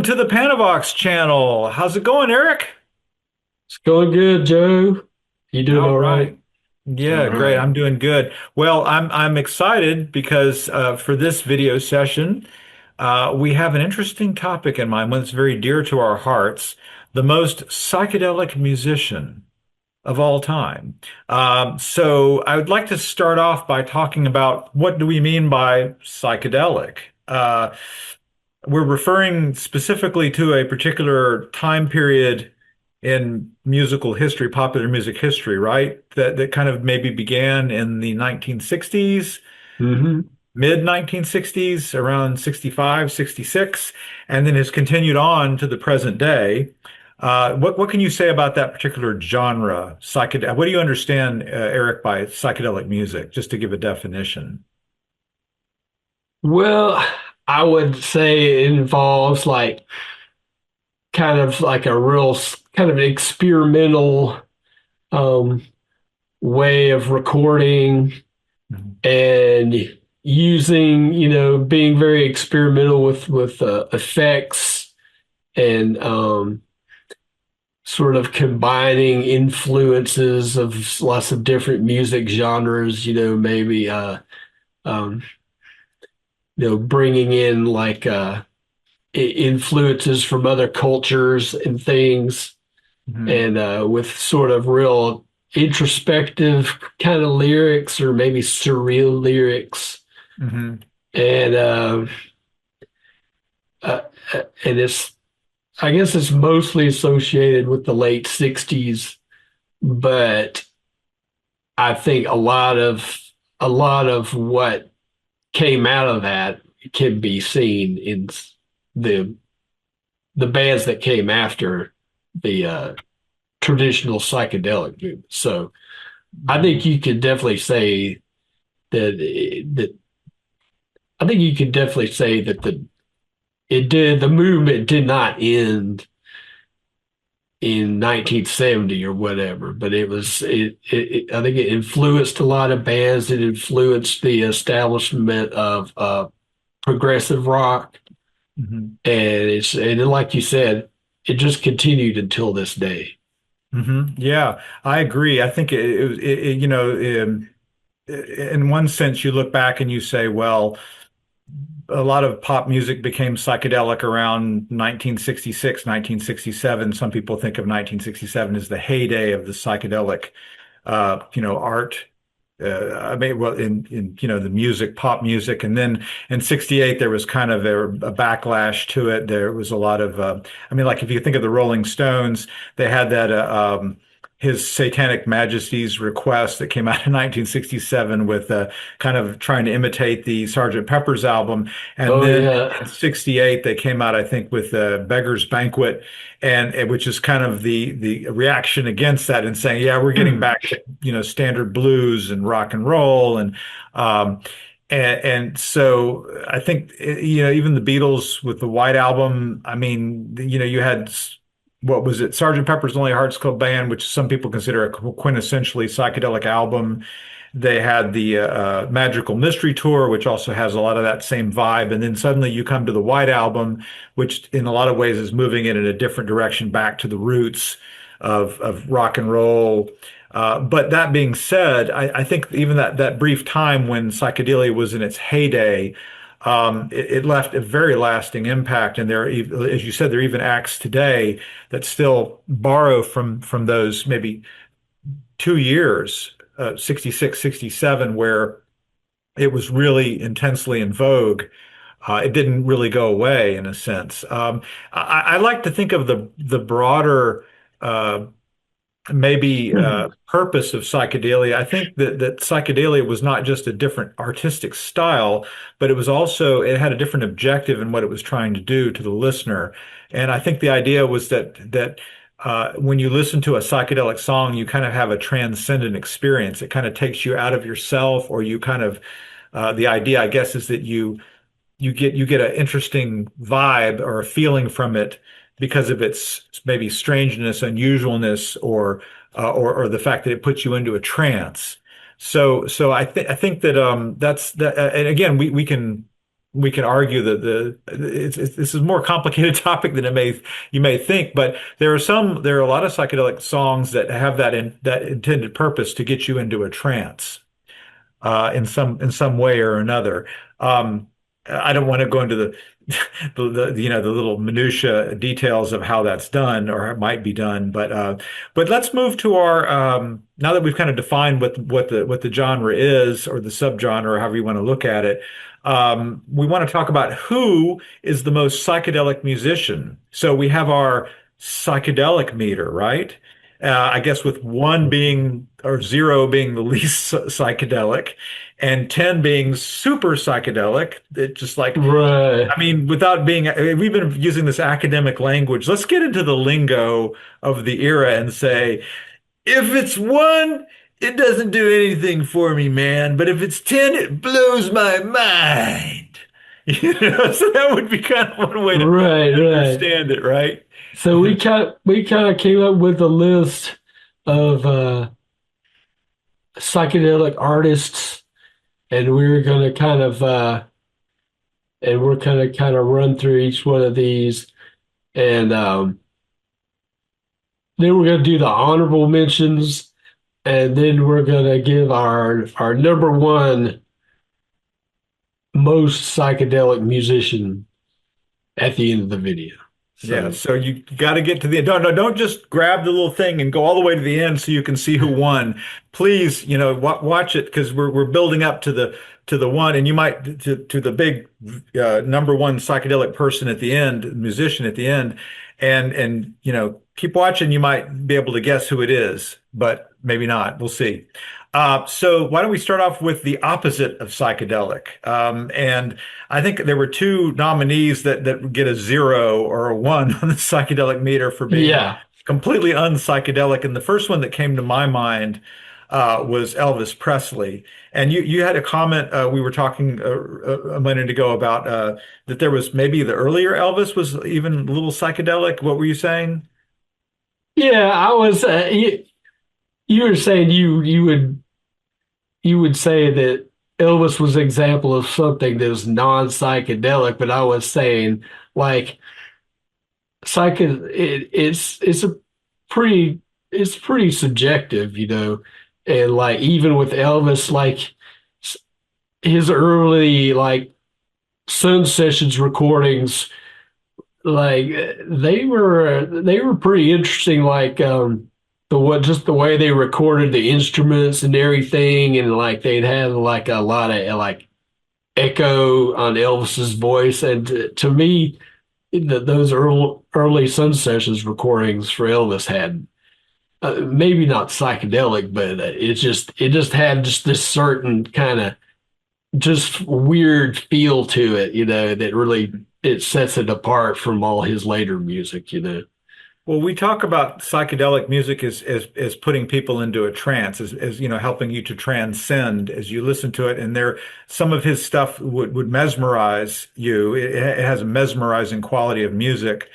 Welcome to the Panavox channel. How's it going, Eric? It's going good, Joe. You doing All all right? right. All Yeah, great. right. I'm doing good. Well, I'm excited because for this video session, we have an interesting topic in mind, one that's very dear to our hearts, the most psychedelic musician of all time. So I would like to start off by talking about what do we mean by psychedelic? We're referring specifically to a particular time period in musical history, popular music history, right? That kind of maybe began in the 1960s, Hmm. mid 1960s, around 65, 66, and then has continued on to the present day. What can you say about that particular genre, psychedelic? What do you understand, Eric, by psychedelic music? Just to give a definition. Well, I would say it involves like kind of like a real kind of experimental um, way of recording Mhm. and using, being very experimental with effects and sort of combining influences of lots of different music genres, maybe um, bringing in like influences from other cultures and things, Mhm. and with sort of real introspective kind of lyrics or maybe surreal lyrics, Mhm. and uh, and it's I guess it's mostly associated with the late '60s, but I think a lot of what came out of that can be seen in the the bands that came after the traditional psychedelic movement. So I think you could definitely say that I think you could definitely say that the movement did not end in 1970 or whatever, but I think it influenced a lot of bands. It influenced the establishment of progressive rock, Mhm. and like you said, it just continued until this day. Yeah, I agree. I think in one sense, you look back and you say, well, a lot of pop music became psychedelic around 1966, 1967. Some people think of 1967 as the heyday of the psychedelic, art. I mean, well, in the music, pop music, and then in '68 there was kind of a backlash to it. There was a lot of, I mean, like if you think of the Rolling Stones, they had that His Satanic Majesty's Request that came out in 1967 with kind of trying to imitate the Sergeant Pepper's album, and Oh then in yeah. '68 they came out, I think, with Beggar's Banquet, and which is kind of the reaction against that and saying, yeah, we're getting back to standard blues and rock and roll um, and so I think even the Beatles with the White Album. I mean, you had what was it, Sergeant Pepper's Lonely Hearts Club Band, which some people consider a quintessentially psychedelic album. They had the Magical Mystery Tour, which also has a lot of that same vibe. And then suddenly you come to the White Album, which in a lot of ways is moving it in a different direction back to the roots of rock and roll. But that being said, I think even that brief time when psychedelia was in its heyday, it left a very lasting impact. And as you said, there are even acts today that still borrow from those maybe 2 years, 66, 67, where it was really intensely in vogue. It didn't really go away in a sense. I like to think of the broader uh, maybe purpose of psychedelia. I think that psychedelia was not just a different artistic style, but it had a different objective in what it was trying to do to the listener. And I think the idea was that when you listen to a psychedelic song, you kind of have a transcendent experience. It kind of takes you out of yourself, or you kind of the idea, I guess, is that you get an interesting vibe or a feeling from it because of its maybe strangeness, unusualness, or the fact that it puts you into a trance. So I think that that's that. And again, we can. we can argue that this is a more complicated topic than you may think, but there are a lot of psychedelic songs that have that intended purpose to get you into a trance in some way or another. I don't want to go into the little minutia details of how that's done or it might be done, but let's move to our now that we've kind of defined what the genre is or the subgenre or however you want to look at it. We want to talk about who is the most psychedelic musician. So we have our psychedelic meter, right? I guess with one being or zero being the least psychedelic, and 10 being super psychedelic. It just like, Right. I mean, without being, we've been using this academic language. Let's get into the lingo of the era and say, if it's one, it doesn't do anything for me, man. But if it's 10, it blows my mind. So that would be kind of one way to Right, right. understand it, right? So we kind of came up with a list of psychedelic artists, and we were going to kind of run through each one of these, and then we're going to do the honorable mentions, and then we're going to give our number one most psychedelic musician at the end of the video. Yeah, So so you got to get to the end. Don't just grab the little thing and go all the way to the end so you can see who won. Please, watch it because we're building up to the one, and you might to the big number one psychedelic person at the end, musician at the end, and keep watching. You might be able to guess who it is, but maybe not. We'll see. So why don't we start off with the opposite of psychedelic? And I think there were two nominees that get a zero or a one on the psychedelic meter for being yeah, completely unpsychedelic. And the first one that came to my mind was Elvis Presley. And you had a comment. We were talking a minute ago about that there was maybe the earlier Elvis was even a little psychedelic. What were you saying? yeah. I was. You were saying you would say that Elvis was an example of something that was non-psychedelic, but I was saying like it's a pretty it's pretty subjective, and like even with Elvis, like his early like Sun Sessions recordings, like they were pretty interesting, like just the way they recorded the instruments and everything, and like they'd have like a lot of like echo on Elvis's voice, and to me, those early Sun Sessions recordings for Elvis had maybe not psychedelic, but it just had just this certain kind of just weird feel to it, that really it sets it apart from all his later music. Well, we talk about psychedelic music as putting people into a trance, as helping you to transcend as you listen to it. And some of his stuff would mesmerize you. It has a mesmerizing quality of music.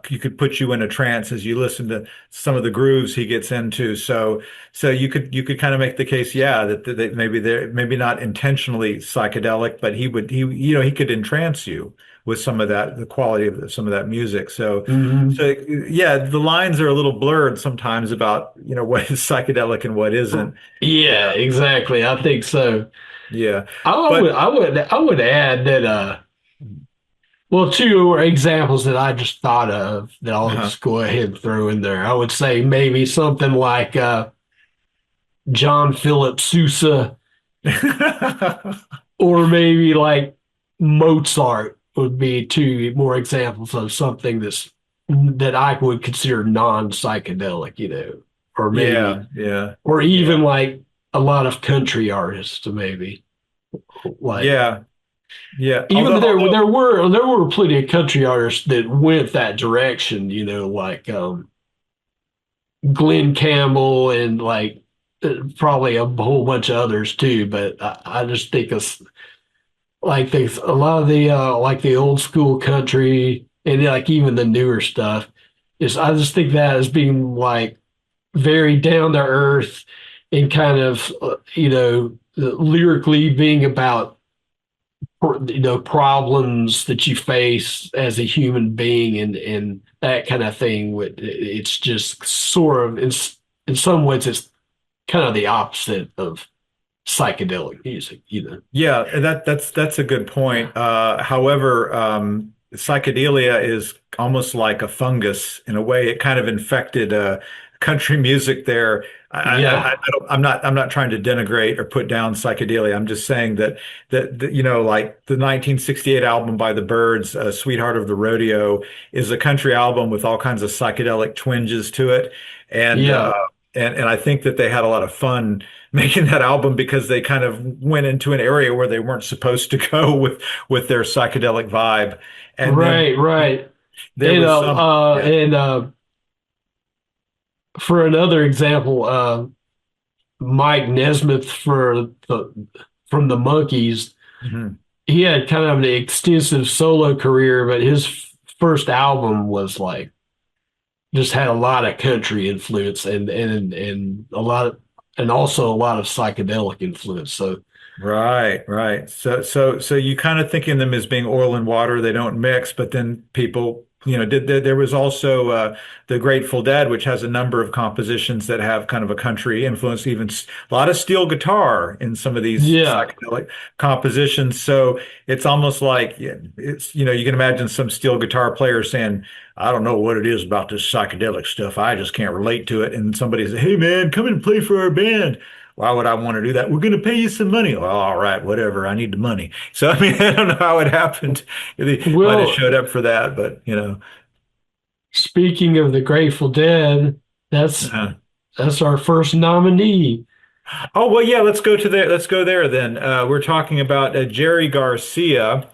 You could put you in a trance as you listen to some of the grooves he gets into. So you could kind of make the case, yeah, that maybe they're maybe not intentionally psychedelic, but he could entrance you with some of that, the quality of some of that music. So Hmm. yeah, the lines are a little blurred sometimes about, what is psychedelic and what isn't. Yeah, exactly. I think so. Yeah. I would But I would I would add that well, two examples that I just thought of that I'll uh just go ahead and throw in there. I would say maybe something like John Philip Sousa, or maybe like Mozart would be two more examples of something that I would consider non-psychedelic, or maybe, yeah, yeah, or even yeah, like a lot of country artists, maybe like. yeah, yeah. Even Although, though there although there were there were plenty of country artists that went that direction, like Glenn Campbell and like probably a whole bunch of others too. But I just think it's like a lot of the like the old school country and like even the newer stuff is, I just think that as being like very down to earth and kind of lyrically being about problems that you face as a human being and that kind of thing. It's just sort of in some ways it's kind of the opposite of psychedelic music. Yeah, that's a good point. However, psychedelia is almost like a fungus in a way. It kind of infected country music there. Yeah, I'm not trying to denigrate or put down psychedelia. I'm just saying that like the 1968 album by the Byrds, "Sweetheart of the Rodeo," is a country album with all kinds of psychedelic twinges to it, and yeah, I think that they had a lot of fun making that album because they kind of went into an area where they weren't supposed to go with their psychedelic vibe. And then right. there was some, yeah. And for another example, Mike Nesmith from the Monkees, Mhm. he had kind of an extensive solo career, but his first album was like just had a lot of country influence and a lot of and also a lot of psychedelic influence. So Right. So you kind of think of them as being oil and water, they don't mix, but then people, there was also the Grateful Dead, which has a number of compositions that have kind of a country influence, even a lot of steel guitar in some of these yeah, psychedelic compositions. So it's almost like you can imagine some steel guitar player saying, I don't know what it is about this psychedelic stuff. I just can't relate to it. And somebody says, hey man, come and play for our band. Why would I want to do that? We're going to pay you some money. Well, all right, whatever. I need the money. So, I mean, I don't know how it happened. They might have well, showed up for that, but speaking of the Grateful Dead, that's uh, that's our first nominee. oh, well, yeah, let's go to there. Let's go there then. We're talking about Jerry Garcia.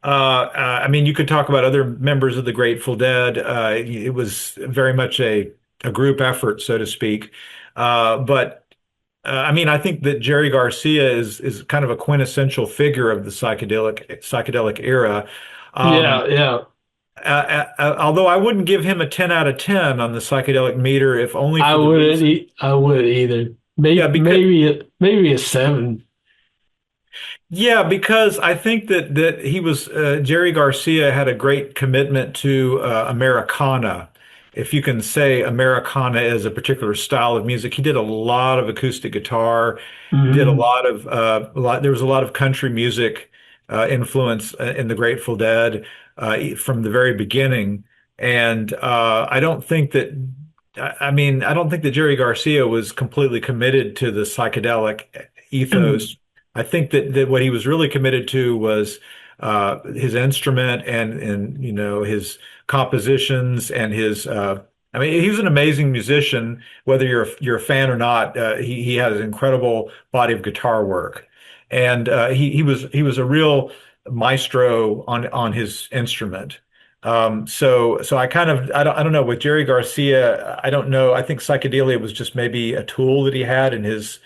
I mean, you could talk about other members of the Grateful Dead. It was very much a group effort, so to speak. But I mean, I think that Jerry Garcia is kind of a quintessential figure of the psychedelic era. Um, Yeah. although I wouldn't give him a 10 out of 10 on the psychedelic meter, if only I for the wouldn't. reason. I wouldn't either. Yeah, Maybe a seven. because I think that he was Jerry Garcia had a great commitment to Americana. If you can say Americana as a particular style of music, he did a lot of acoustic guitar, did a Hmm. lot of there was a lot of country music influence in the Grateful Dead from the very beginning. And I don't think that I mean, I don't think that Jerry Garcia was completely committed to the psychedelic ethos. I think that what he was really committed to was his instrument and his compositions and his. I mean, he's an amazing musician. Whether you're a fan or not, he has an incredible body of guitar work, and he was a real maestro on his instrument. So I don't know with Jerry Garcia. I don't know. I think psychedelia was just maybe a tool that he had in his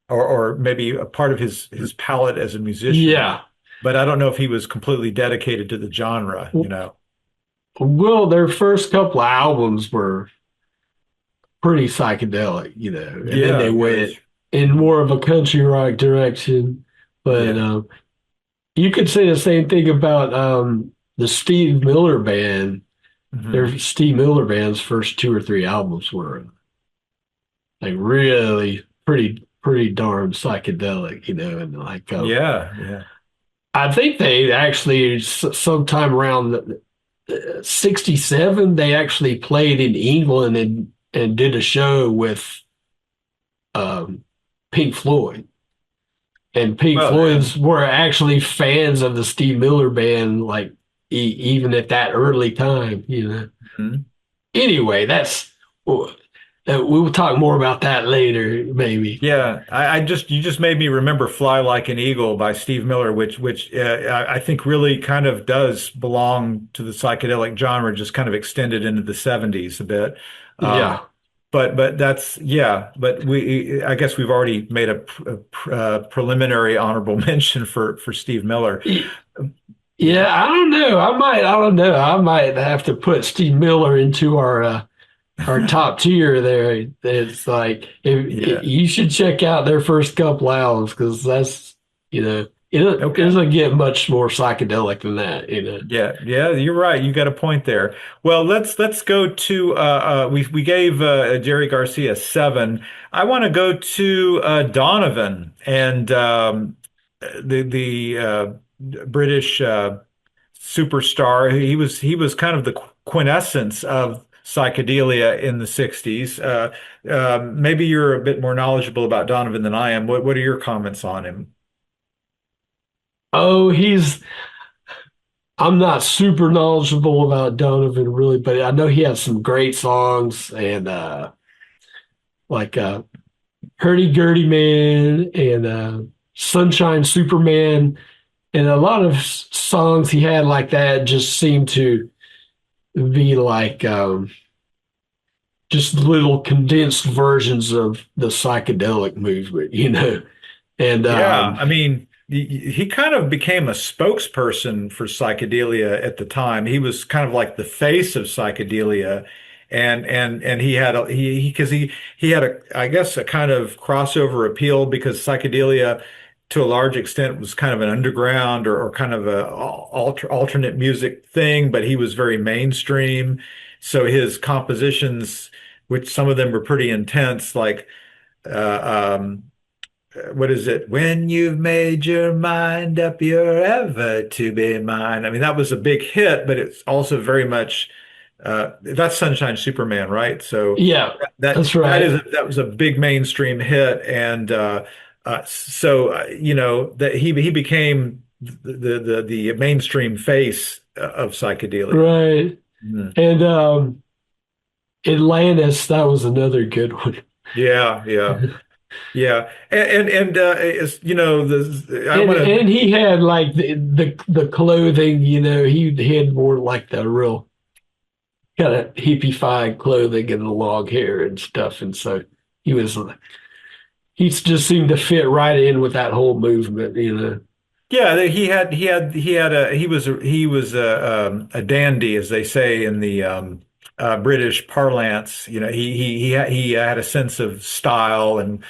or maybe a part of his palette as a musician. Yeah. But I don't know if he was completely dedicated to the genre. Well, their first couple of albums were pretty psychedelic, and then they Yeah, went in more of a country rock direction. But yeah. you could say the same thing about the Steve Miller Band. Hmm. Their Steve Miller Band's first two or three albums were like really pretty darn psychedelic, and like Yeah. I think they actually sometime around 67 they actually played in England and did a show with um, Pink Floyd. And Pink Well, yeah. Floyd's were actually fans of the Steve Miller Band, like even at that early time. Mhm. Anyway, we'll talk more about that later, maybe. Yeah, you just made me remember "Fly Like an Eagle" by Steve Miller, which I think really kind of does belong to the psychedelic genre, just kind of extended into the '70s a bit. Um, Yeah. but that's yeah. But I guess we've already made a preliminary honorable mention for Steve Miller. Yeah, Yeah, I don't know. I don't know. I might have to put Steve Miller into our top tier there. It's like yeah. you should check out their first couple albums because that's. It Okay. doesn't get much more psychedelic than that, you know. Yeah, yeah, you're right. You got a point there. Well, let's go to we gave Jerry Garcia 7. I want to go to Donovan and the British superstar. He was kind of the quintessence of psychedelia in the 60s. Maybe you're a bit more knowledgeable about Donovan than I am. What are your comments on him? Oh, I'm not super knowledgeable about Donovan really, but I know he has some great songs and like Hurdy Gurdy Man and Sunshine Superman, and a lot of songs he had like that just seemed to be like just little condensed versions of the psychedelic movement, you know. And Yeah, I mean, he kind of became a spokesperson for psychedelia at the time. He was kind of like the face of psychedelia, and he had because he had a I guess a kind of crossover appeal because psychedelia to a large extent was kind of an underground or kind of a alternate music thing, but he was very mainstream. So his compositions, which some of them were pretty intense, like um, what is it? When you've made your mind up, you're ever to be mine. I mean, that was a big hit, but it's also very much that's Sunshine Superman, right? So yeah, that's right. that was a big mainstream hit, and that he became the mainstream face of psychedelia. Right. Mhm. And Atlantis, that was another good one. Yeah, yeah, yeah, and it's, I And want to. he had like the clothing, you know, he had more like the real kind of hippie-fied clothing and the long hair and stuff. And so he was he just seemed to fit right in with that whole movement, you know. Yeah, he was a dandy, as they say in the British parlance. He had a sense of style and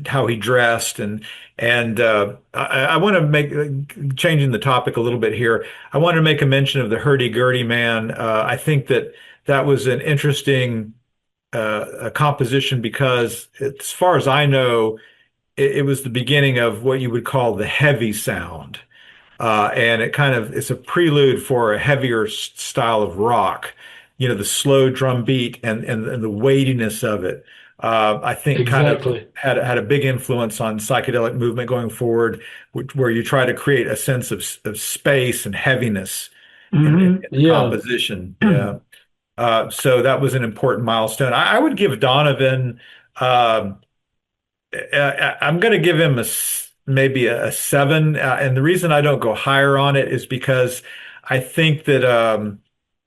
how he dressed, and I want to make changing the topic a little bit here. I want to make a mention of the hurdy-gurdy man. I think that was an interesting a composition because, as far as I know, it was the beginning of what you would call the heavy sound. And it's a prelude for a heavier style of rock, the slow drum beat and the weightiness of it. I think kind of Exactly. had a big influence on psychedelic movement going forward, where you try to create a sense of space and heaviness in the Yeah. composition. Yeah. So that was an important milestone. I would give Donovan. um I'm going to give him maybe a 7, and the reason I don't go higher on it is because I think that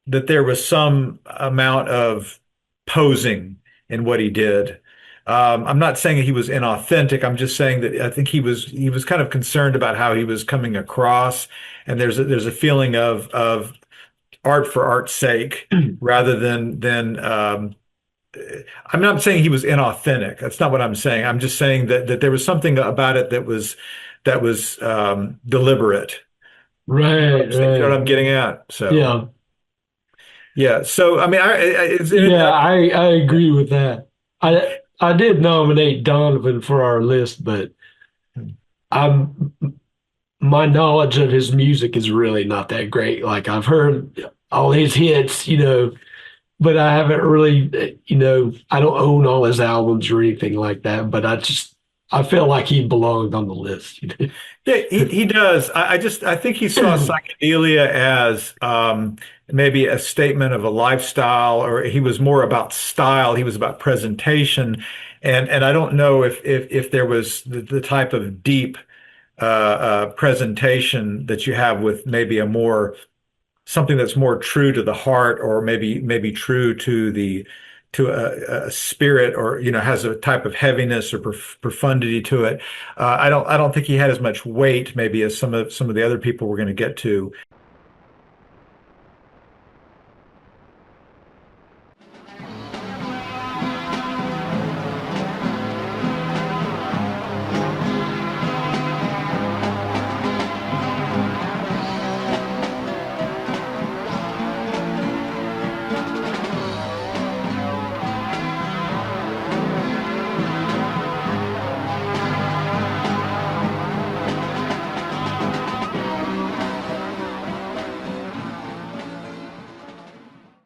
there was some amount of posing in what he did. I'm not saying he was inauthentic. I'm just saying that I think he was kind of concerned about how he was coming across, and there's a feeling of art for art's sake rather than I'm not saying he was inauthentic. That's not what I'm saying. I'm just saying that there was something about it that was deliberate. Right, You know what right. I'm getting at? So Yeah. yeah. So I mean, Yeah, I agree with that. I did nominate Donovan for our list, but I'm my knowledge of his music is really not that great. Like I've heard all his hits, you know, but I haven't really, you know, I don't own all his albums or anything like that. But I felt like he belonged on the list. You yeah, he does. I think he saw know? psychedelia as maybe a statement of a lifestyle, or he was more about style. He was about presentation, and I don't know if there was the type of deep presentation that you have with maybe a more something that's more true to the heart, or maybe true to a spirit, or has a type of heaviness or profundity to it. I don't think he had as much weight maybe as some of the other people we're going to get to.